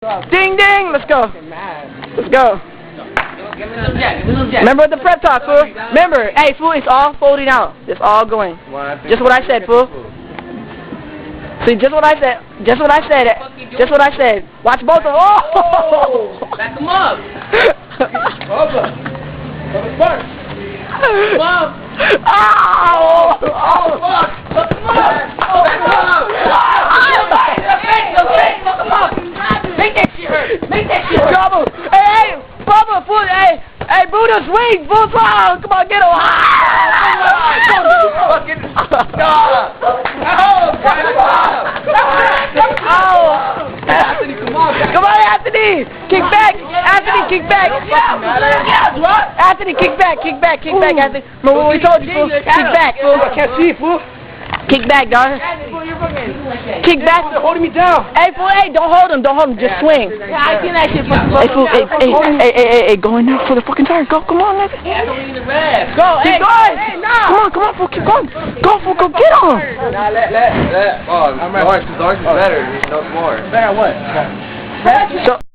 Ding ding, let's go. Let's go. Remember the prep talk, fool. Remember, hey fool, it's all folding out. It's all going. Just what I said, fool. See, just what I said. Just what I said. Just what I said. Watch both of them. Oh! Back them up. Come up. Oh! Make that shit hurt. Make that shit hurt. Trouble. Hey, Bubba, fool. Hey, Buddha, swing, fool. Come on, get him. Anthony, come on. Come on, Anthony. Kick back. Anthony, kick back. Anthony, kick back. Kick back, Anthony. Remember what we told you, fool? Kick back, fool. I can't see, fool. Kick back, dog. Kick back. They're holding me down. Hey, fool, hey, don't hold him, just swing. Yeah, I can actually Hey, fool, hey, go in there for the fucking turn. Go, come on, Nathan. I don't need the rest. Go, keep going. Hey, no. Come on, fool, keep going. Go, fool, go get him. Nah, let. Oh, ours is better. No more. Better what? So,